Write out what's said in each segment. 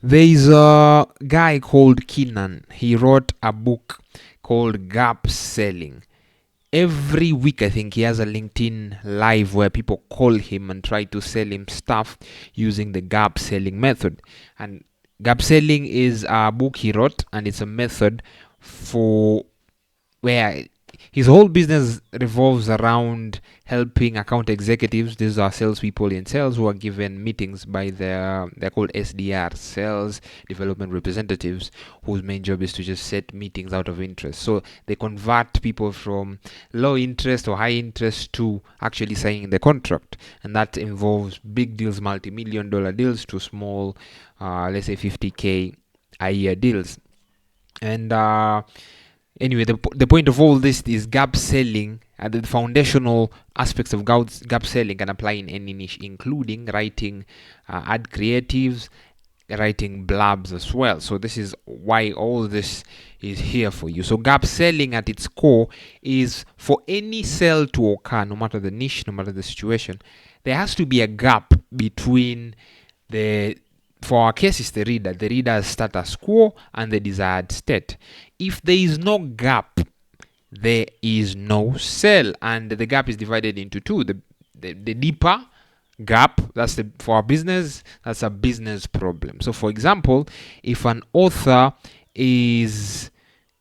There is a guy called Keenan. He wrote a book called Gap Selling. Every week, I think he has a LinkedIn live where people call him and try to sell him stuff using the gap selling method. And gap selling is a book he wrote, and it's a method for where his whole business revolves around helping account executives. These are salespeople in sales who are given meetings by they're called SDR, sales development representatives, whose main job is to just set meetings out of interest. So they convert people from low interest or high interest to actually signing the contract, and that involves big deals, multi-million dollar deals, to small, let's say 50K a year deals. And anyway, the point of all this is gap selling. The foundational aspects of gap selling can apply in any niche, including writing ad creatives, writing blabs as well. So this is why all this is here for you. So gap selling at its core is for any sale to occur, no matter the niche, no matter the situation, there has to be a gap between the, for our case, is the reader's status quo and the desired state. If there is no gap, there is no sell, and the gap is divided into two. The deeper gap, that's the, for our business, that's a business problem. So for example, if an author is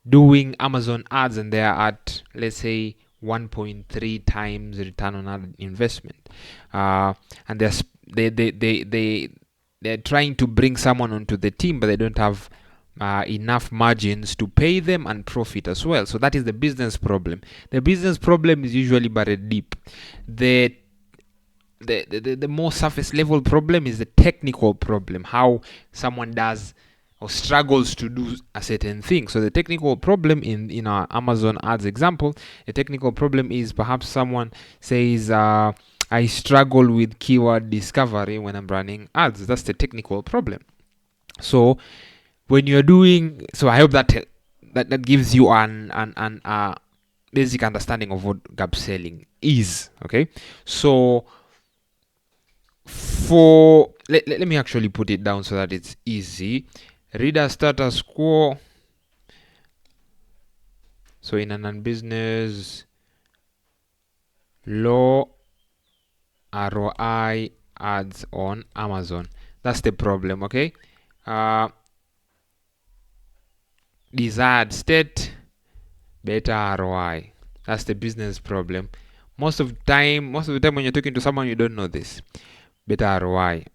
doing Amazon ads and they are at, let's say, 1.3 times return on ad investment, and they're trying to bring someone onto the team, but they don't have enough margins to pay them and profit as well. So that is the business problem. The business problem is usually buried deep. The more surface level problem is the technical problem, how someone does or struggles to do a certain thing. So the technical problem in our Amazon ads example, the technical problem is perhaps someone says, I struggle with keyword discovery when I'm running ads. That's the technical problem. So when you're doing, so I hope that gives you an basic understanding of what gap selling is. Okay, so for let me actually put it down so that it's easy. Reader status quo. So in a non-business, low ROI ads on Amazon. That's the problem. Okay. Desired state, better ROI. That's the business problem. Most of the time when you're talking to someone, you don't know this. Better ROI.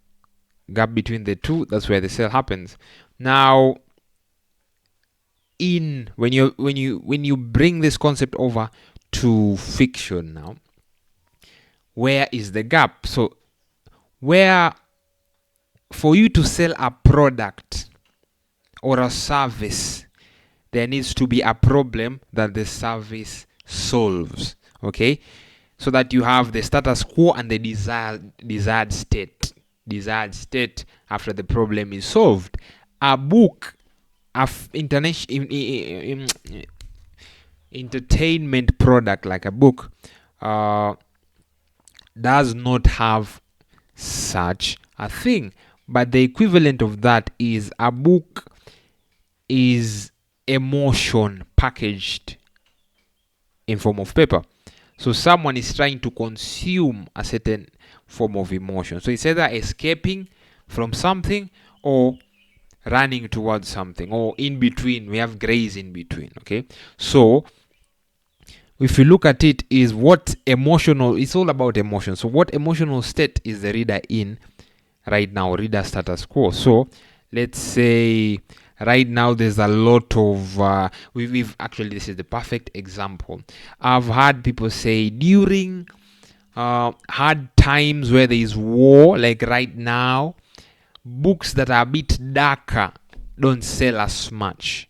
Gap between the two, that's where the sale happens. Now, when you bring this concept over to fiction now, where is the gap? So where, for you to sell a product or a service, there needs to be a problem that the service solves. Okay, so that you have the status quo and the desired state. Desired state after the problem is solved. A book, entertainment product like a book, does not have such a thing. But the equivalent of that is a book is emotion packaged in form of paper. So someone is trying to consume a certain form of emotion. So it's either escaping from something or running towards something, or in between. We have grays in between. Okay, so if you look at it, is what emotional, it's all about emotion. So what emotional state is the reader in right now? Reader status quo. So let's say right now there's a lot of we've actually, this is the perfect example. I've had people say during hard times where there is war, like right now, books that are a bit darker don't sell as much,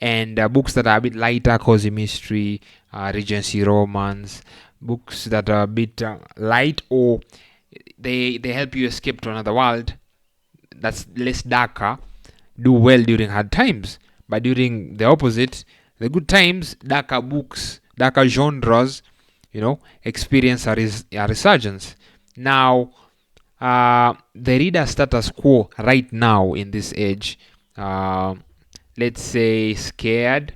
and books that are a bit lighter, cozy mystery, Regency romance, books that are a bit light, or they help you escape to another world that's less darker, do well during hard times. But during the opposite, the good times, darker books, darker genres, experience a resurgence. Now, The reader status quo right now in this age, let's say scared,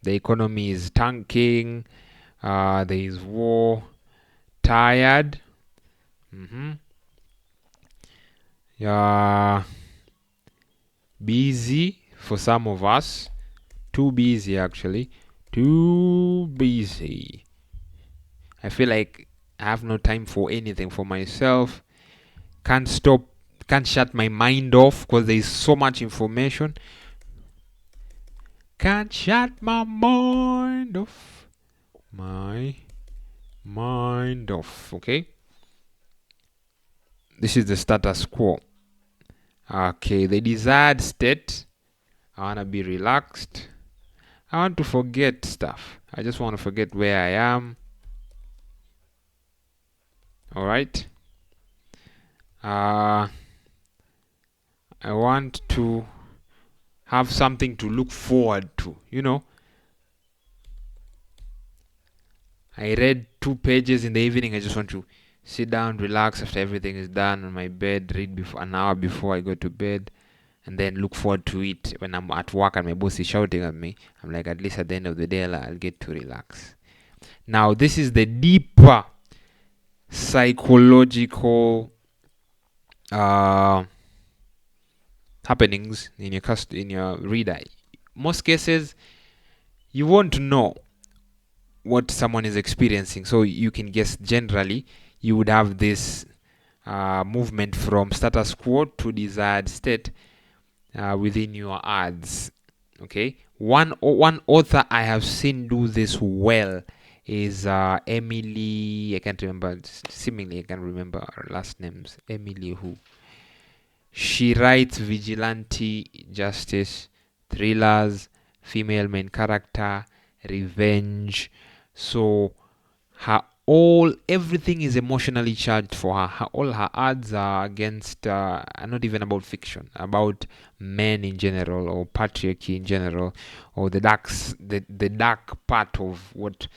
the economy is tanking, there is war, tired, busy for some of us, too busy actually, too busy. I feel like I have no time for anything for myself. Can't shut my mind off because there is so much information. Can't shut my mind off. My mind off. Okay. This is the status quo. Okay, the desired state. I want to be relaxed. I want to forget stuff. I just want to forget where I am. Alright. I want to have something to look forward to. I read 2 pages in the evening. I just want to sit down, relax after everything is done on my bed, read before an hour before I go to bed, and then look forward to it when I'm at work and my boss is shouting at me. I'm like, at least at the end of the day, I'll get to relax. Now, this is the deeper psychological happenings in your reader. Most cases, you won't know what someone is experiencing, so you can guess. Generally, you would have this movement from status quo to desired state within your ads. Okay, one author I have seen do this well is Emily. I can't remember. Seemingly, I can't remember her last names. Emily who? She writes vigilante justice, thrillers, female main character, revenge. So everything is emotionally charged for her. All her ads are against, not even about fiction, about men in general, or patriarchy in general, or the dark part of what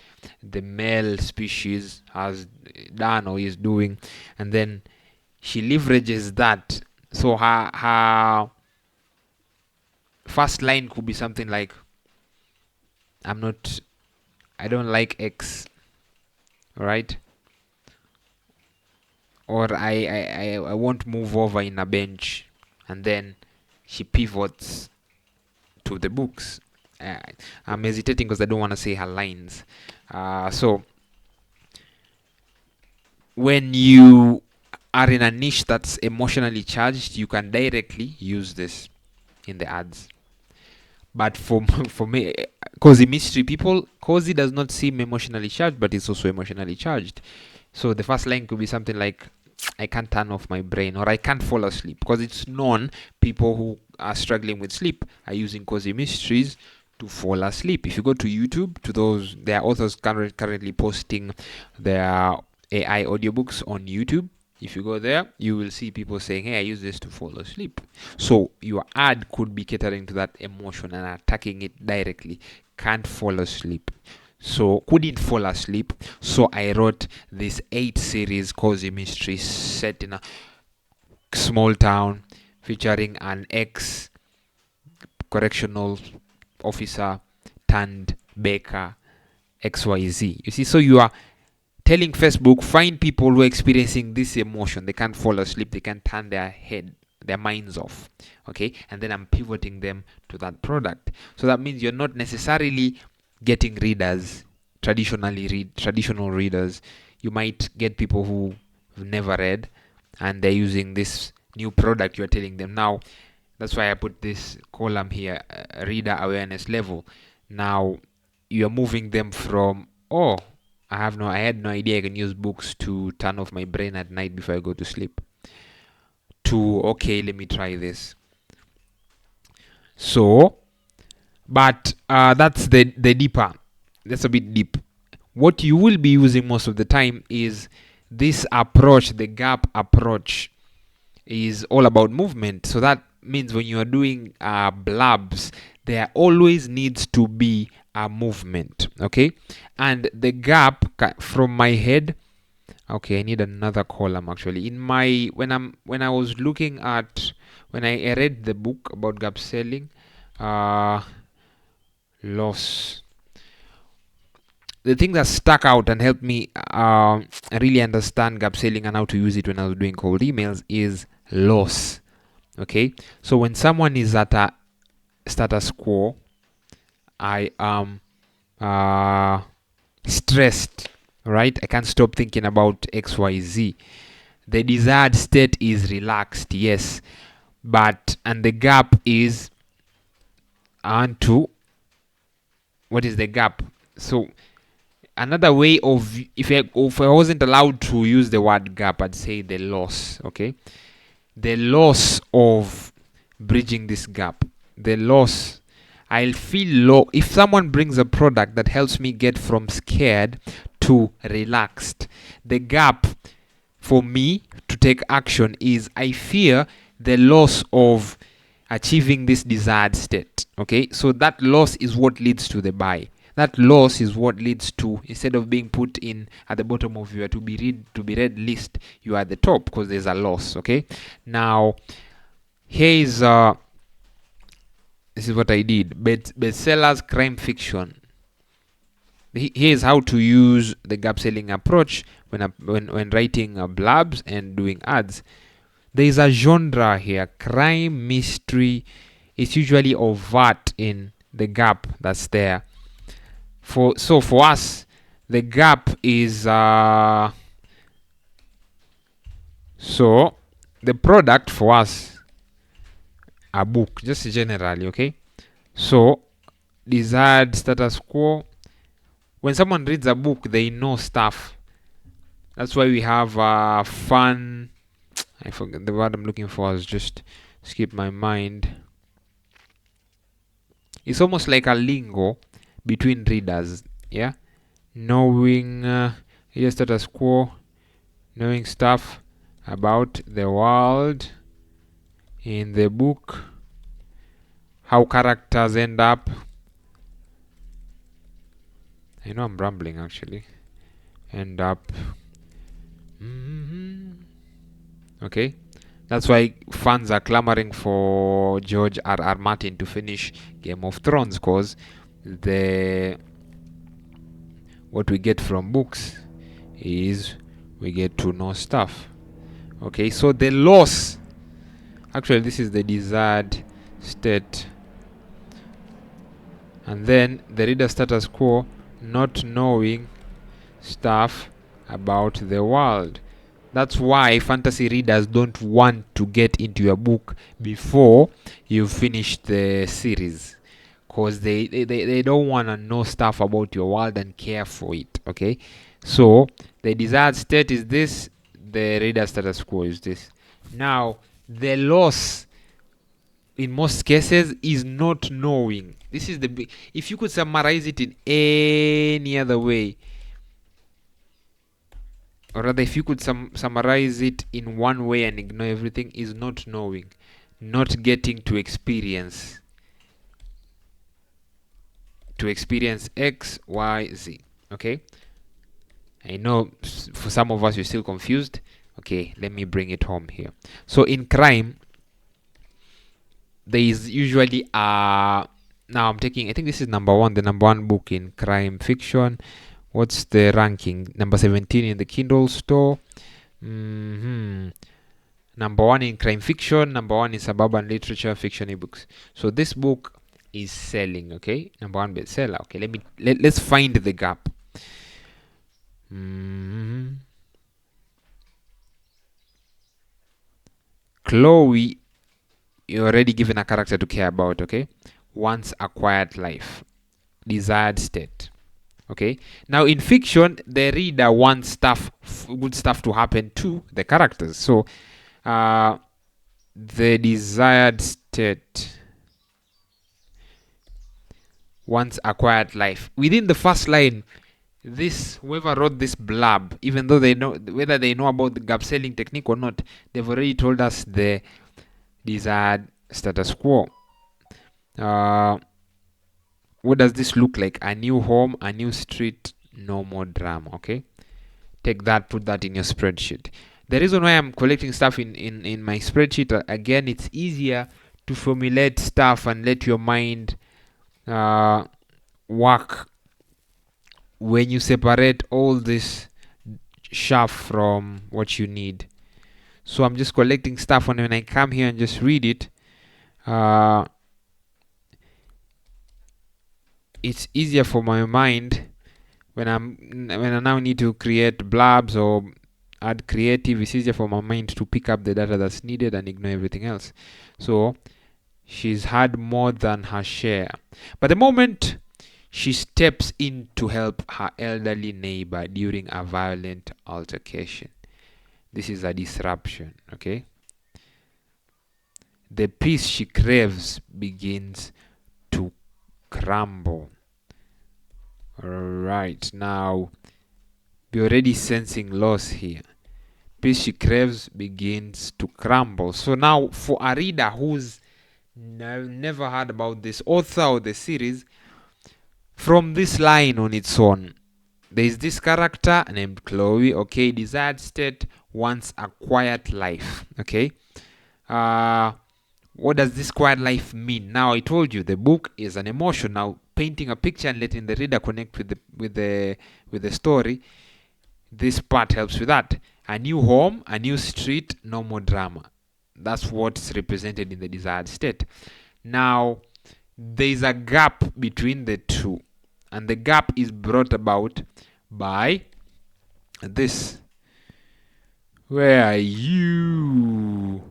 the male species has done or is doing, and then she leverages that. So her first line could be something like, I don't like X, right? Or I won't move over in a bench, and then she pivots to the books. I'm hesitating because I don't want to say her lines. So when you are in a niche that's emotionally charged, you can directly use this in the ads. But for me, cozy mystery people, cozy does not seem emotionally charged, but it's also emotionally charged. So the first line could be something like, I can't turn off my brain, or I can't fall asleep, because it's known people who are struggling with sleep are using cozy mysteries to fall asleep. If you go to YouTube, there are authors currently posting their AI audiobooks on YouTube. If you go there, you will see people saying, hey, I use this to fall asleep. So your ad could be catering to that emotion and attacking it directly. Can't fall asleep. So couldn't fall asleep. So I wrote this 8-series cozy mystery set in a small town featuring an ex-correctional officer turned baker, XYZ. You see, so you are telling Facebook, find people who are experiencing this emotion. They can't fall asleep. They can't turn their minds off. Okay, and then I'm pivoting them to that product. So that means you're not necessarily getting readers, traditional readers. You might get people who have never read, and they're using this new product you're telling them. Now, that's why I put this column here, reader awareness level. Now, you're moving them from, I had no idea I can use books to turn off my brain at night before I go to sleep, to, okay, let me try this. So, but that's the deeper. That's a bit deep. What you will be using most of the time is this approach, the gap approach, is all about movement. So that means when you are doing blabs, there always needs to be a movement. Okay, and the gap from my head, Okay, I need another column actually. In my when I was looking at when I read the book about gap selling, loss. The thing that stuck out and helped me really understand gap selling and how to use it when I was doing cold emails is loss. Okay, so when someone is at a status quo, I am stressed, right? I can't stop thinking about XYZ. The desired state is relaxed, yes, but and the gap is onto what is the gap? So another way of if I wasn't allowed to use the word gap, I'd say the loss. Okay, the loss of bridging this gap, the loss. I'll feel low if someone brings a product that helps me get from scared to relaxed. The gap for me to take action is I fear the loss of achieving this desired state. Okay, so that loss is what leads to the buy. That loss is what leads to, instead of being put in at the bottom of your to be read list, you are at the top because there's a loss. Okay, now here is this is what I did. Bestsellers, crime fiction. Here's how to use the gap selling approach when writing blurbs and doing ads. There is a genre here, crime mystery. It's usually overt in the gap that's there. For us, the gap is so the product for us, a book, just generally, okay. So desired status quo. When someone reads a book, they know stuff. That's why we have fun. I forget the word I'm looking for. Has just skipped my mind. It's almost like a lingo between readers. Yeah, knowing status quo, knowing stuff about the world in the book, how characters end up. I know I'm rambling actually. End up. Okay, that's why fans are clamoring for George R.R. Martin to finish Game of Thrones, because what we get from books is we get to know stuff. Okay, so the loss, actually this is the desired state, and then the reader status quo, not knowing stuff about the world. That's why fantasy readers don't want to get into your book before you've finished the series, because they don't want to know stuff about your world and care for it. Okay, so the desired state is this, the reader status quo is this. Now the loss in most cases is not knowing. This is the if you could summarize it in any other way, or rather if you could summarize it in one way and ignore everything, is not knowing, not getting to experience X, Y, Z. Okay, I know for some of us you're still confused. Okay, let me bring it home here. So in crime, there is usually now I'm taking, I think this is number one, the number one book in crime fiction. What's the ranking? Number 17 in the Kindle store. Number one in crime fiction, number one in suburban literature, fiction ebooks. So this book is selling, okay? Number one bestseller. Okay, let's find the gap. Chloe, you're already given a character to care about, okay? Wants a quiet life, desired state. Okay, now in fiction, the reader wants good stuff to happen to the characters. So the desired state wants a quiet life. Within the first line, whoever wrote this blurb, even though they know whether they know about the gap selling technique or not, they've already told us the desired status quo. What does this look like? A new home, a new street, no more drama. Okay, take that, put that in your spreadsheet. The reason why I'm collecting stuff in my spreadsheet, again, it's easier to formulate stuff and let your mind work when you separate all this chaff from what you need. So I'm just collecting stuff, and when I come here and just read it, it's easier for my mind when I now need to create blurbs or add creative. It's easier for my mind to pick up the data that's needed and ignore everything else. So she's had more than her share, but the moment she steps in to help her elderly neighbor during a violent altercation, this is a disruption. Okay, the peace she craves begins to crumble. Alright, now we're already sensing loss here. Peace she craves begins to crumble. So now, for a reader who's never heard about this author or the series, from this line on its own, there is this character named Chloe. Okay, desired state wants a quiet life. Okay, what does this quiet life mean? Now, I told you the book is an emotion. Now, painting a picture and letting the reader connect with the story, this part helps with that. A new home, a new street, no more drama. That's what's represented in the desired state. Now, there is a gap between the two, and the gap is brought about by this. Where are you?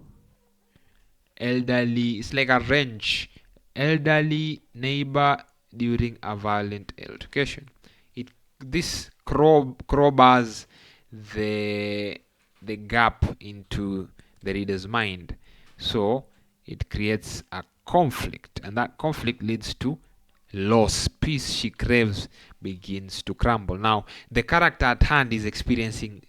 Elderly, it's like a wrench. Elderly neighbor during a violent altercation. This crowbars the gap into the reader's mind, so it creates a conflict, and that conflict leads to loss. Peace she craves begins to crumble. Now, the character at hand is experiencing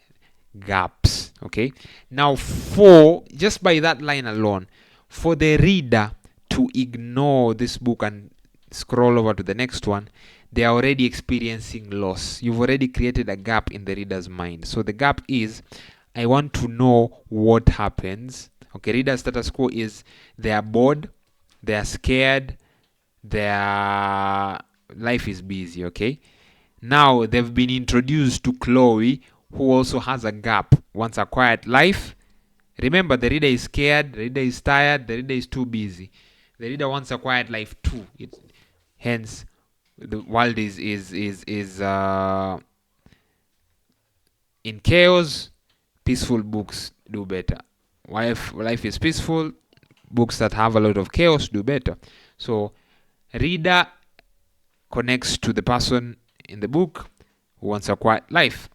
gaps. Okay, now, for just by that line alone, for the reader to ignore this book and scroll over to the next one, they are already experiencing loss. You've already created a gap in the reader's mind. So the gap is, I want to know what happens. Okay, reader status quo is they are bored, they are scared, their life is busy. Okay, now they've been introduced to Chloe, who also has a gap, wants a quiet life. Remember, the reader is scared, the reader is tired, the reader is too busy. The reader wants a quiet life too. Hence, the world is in chaos. Peaceful books do better. Life is peaceful. Books that have a lot of chaos do better. So, reader connects to the person in the book who wants a quiet life.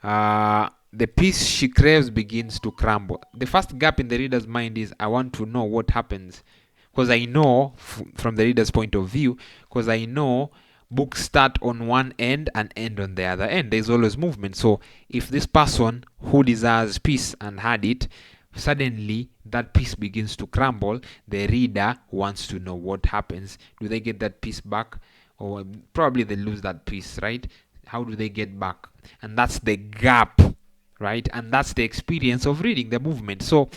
The peace she craves begins to crumble. The first gap in the reader's mind is, I want to know what happens, because I know from the reader's point of view, because I know books start on one end and end on the other end. There's always movement. So if this person who desires peace and had it, suddenly that peace begins to crumble, the reader wants to know what happens. Do they get that peace back? Or probably they lose that peace, right? How do they get back? And that's the gap, right? And that's the experience of reading the movement. So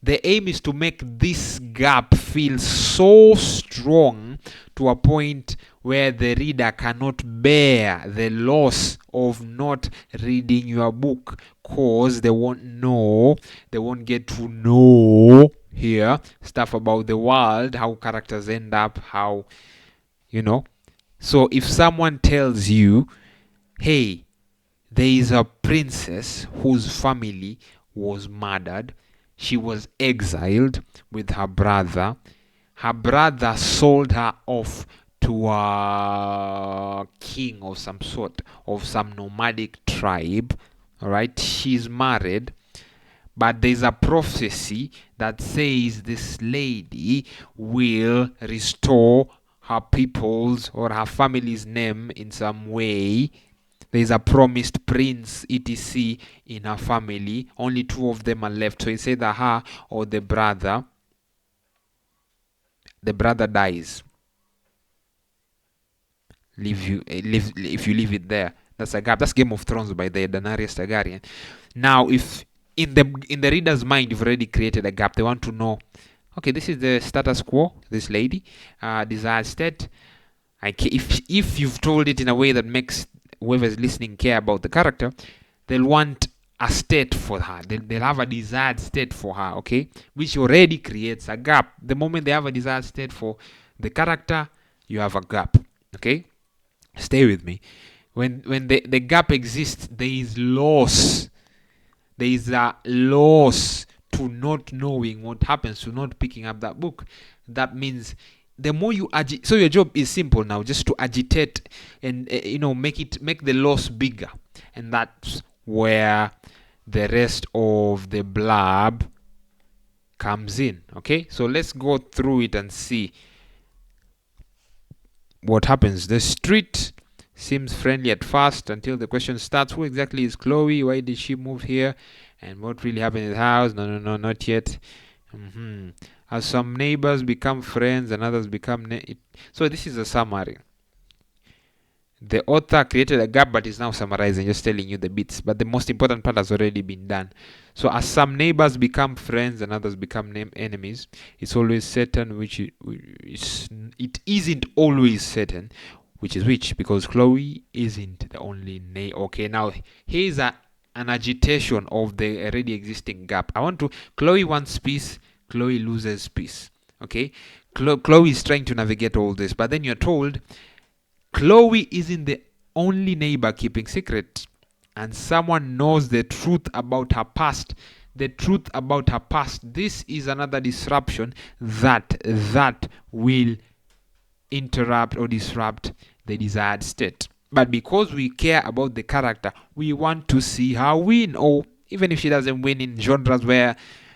the aim is to make this gap feel so strong to a point where the reader cannot bear the loss of not reading your book, cause they won't get to know here stuff about the world, how characters end up, how, So if someone tells you, hey, there is a princess whose family was murdered, she was exiled with her brother. Her brother sold her off to a king of some sort, of some nomadic tribe. All right, she's married, but there's a prophecy that says this lady will restore her people's or her family's name in some way. There's a promised prince, etc., in her family. Only two of them are left. So it's either her or the brother. The brother dies. If you leave it there. That's a gap. That's Game of Thrones by the Daenerys Targaryen. Now, if in the reader's mind you've already created a gap, they want to know, okay, this is the status quo, this lady, desired state. If you've told it in a way that makes whoever's listening care about the character, they'll want a state for her. They'll have a desired state for her, okay? Which already creates a gap. The moment they have a desired state for the character, you have a gap, okay? Stay with me. When the gap exists, there is loss. There is a loss to not knowing what happens, to not picking up that book. That means the more you agitate, so your job is simple now, just to agitate and make the loss bigger, and that's where the rest of the blurb comes in. Okay, so let's go through it and see what happens. The street seems friendly at first until the question starts: who exactly is Chloe? Why did she move here? And what really happened in the house? No, not yet. As some neighbors become friends and others become so this is a summary. The author created a gap but is now summarizing, just telling you the bits, but the most important part has already been done. So as some neighbors become friends and others become enemies, it's always certain it isn't always certain which is which, because Chloe isn't the only okay, now here's an agitation of the already existing gap. Chloe wants peace, Chloe loses peace. Okay, Chloe is trying to navigate all this, but then you're told Chloe isn't the only neighbor keeping secret, and someone knows the truth about her past. The truth about her past. This is another disruption that will interrupt or disrupt the desired state. But because we care about the character, we want to see her win, or even if she doesn't win in genres where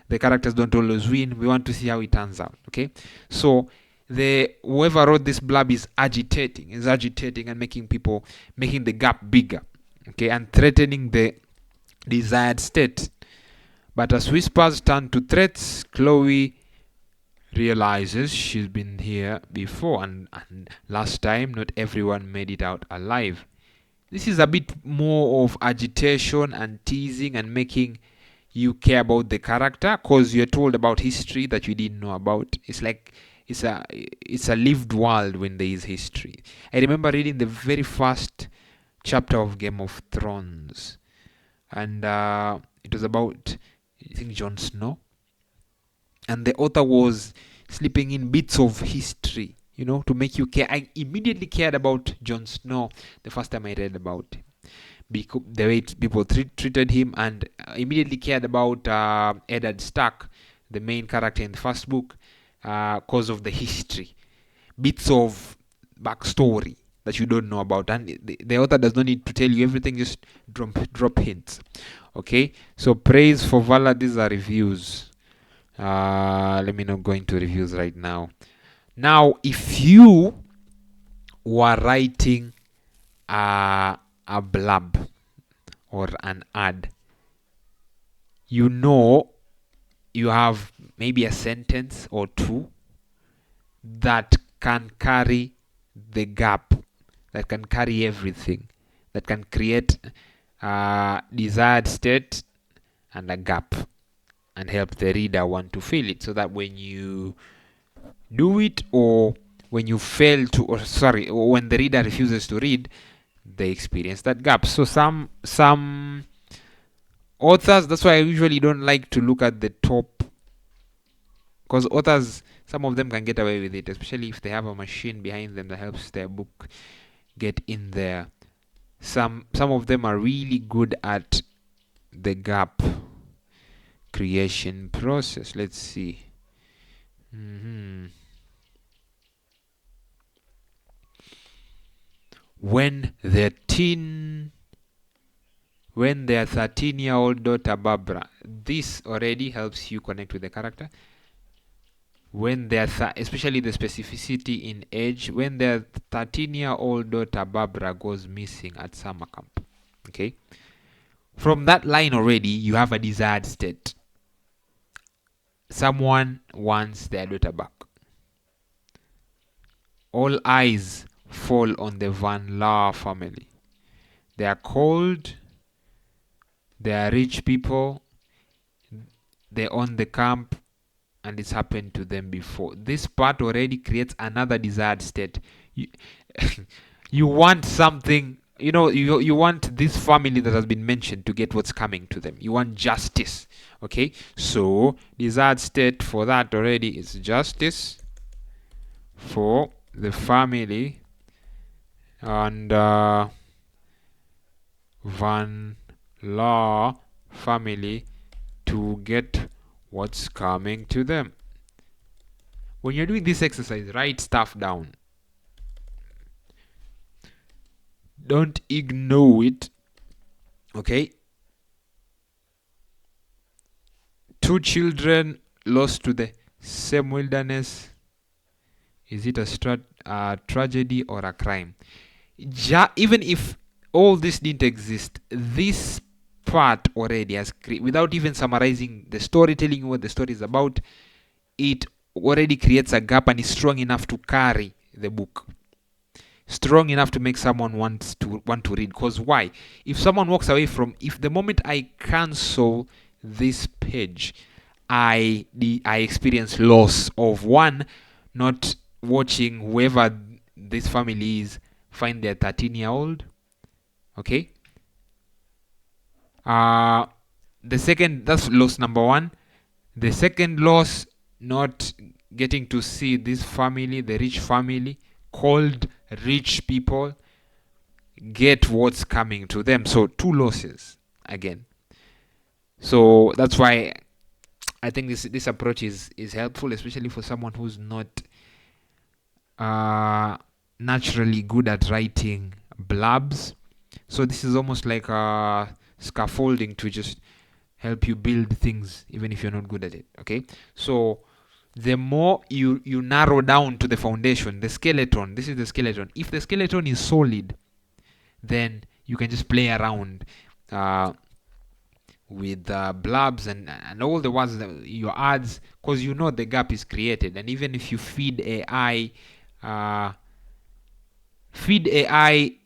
the characters don't always win, we want to see how it turns out. Okay, so whoever wrote this blurb is agitating and making the gap bigger, okay, and threatening the desired state. But as whispers turn to threats, Chloe realizes she's been here before, and last time not everyone made it out alive. This is a bit more of agitation and teasing and making you care about the character, because you're told about history that you didn't know about. It's like it's a lived world when there is history. I remember reading the very first chapter of Game of Thrones, and it was about, I think, Jon Snow, and the author was slipping in bits of history, to make you care. I immediately cared about Jon Snow the first time I read about him, because the way people treated him, and immediately cared about Eddard Stark, the main character in the first book, because of the history, bits of backstory that you don't know about, and the author does not need to tell you everything, just drop hints. Okay, so praise for valor. These are reviews. Let me not go into reviews right now. Now, if you were writing a blurb or an ad, you have maybe a sentence or two that can carry the gap, that can carry everything, that can create a desired state and a gap, and help the reader want to feel it, so that when you do it, or when you fail to, or when the reader refuses to read, they experience that gap. So some authors, that's why I usually don't like to look at the top, because authors, some of them can get away with it, especially if they have a machine behind them that helps their book get in there. Some of them are really good at the gap creation process. Let's see. When their 13-year-old daughter Barbara, this already helps you connect with the character. When they're especially the specificity in age, when their 13-year-old daughter Barbara goes missing at summer camp. Okay, from that line already you have a desired state. Someone wants their daughter back. All eyes fall on the Van Laar family. They are cold, they are rich people, they own the camp, and it's happened to them before. This part already creates another desired state. You, you want something, you want this family that has been mentioned to get what's coming to them. You want justice. Okay, so desired state for that already is justice for the family and Van Law family to get what's coming to them. When you're doing this exercise, write stuff down. Don't ignore it. Okay? 2 children lost to the same wilderness. Is it a tragedy or a crime? Even if all this didn't exist, this part already has without even summarizing the story, telling you what the story is about, it already creates a gap and is strong enough to carry the book. Strong enough to make someone want to read. Because why? If someone walks away if the moment I cancel this page, I experience loss of one, not watching whoever this family is find their 13-year-old. Okay. The second, that's loss number 1. The second loss, not getting to see this family, the rich family, called rich people, get what's coming to them. So 2 losses again. So that's why I think this approach is helpful, especially for someone who's not naturally good at writing blurbs. So this is almost like a scaffolding to just help you build things even if you're not good at it. Okay, so the more you narrow down to the foundation, the skeleton, this is the skeleton. If the skeleton is solid, then you can just play around with blurbs and all the words, your ads, because the gap is created. And even if you feed AI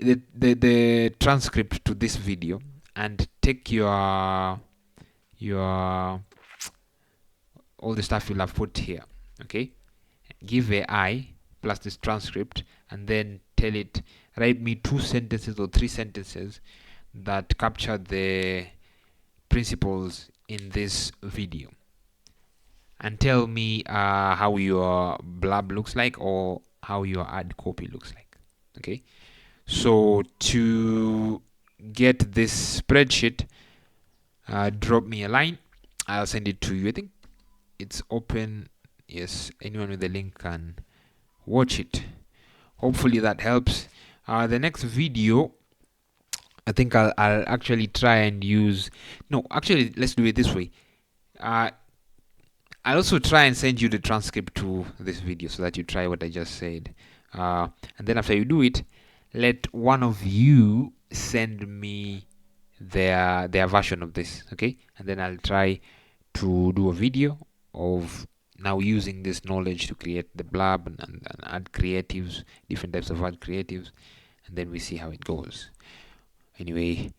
the transcript to this video and take your all the stuff you'll have put here, okay, give AI plus this transcript and then tell it, write me 2 sentences or 3 sentences that capture the principles in this video, and tell me how your blurb looks like or how your ad copy looks like. Okay, so to get this spreadsheet, drop me a line. I'll send it to you. I think it's open. Yes, anyone with the link can watch it. Hopefully that helps. The next video, I think I'll actually try and use. No, actually, let's do it this way. I'll also try and send you the transcript to this video so that you try what I just said. And then after you do it, let one of you send me their version of this, okay? And then I'll try to do a video of now using this knowledge to create the blurb and add creatives, different types of ad creatives, and then we see how it goes. Anyway,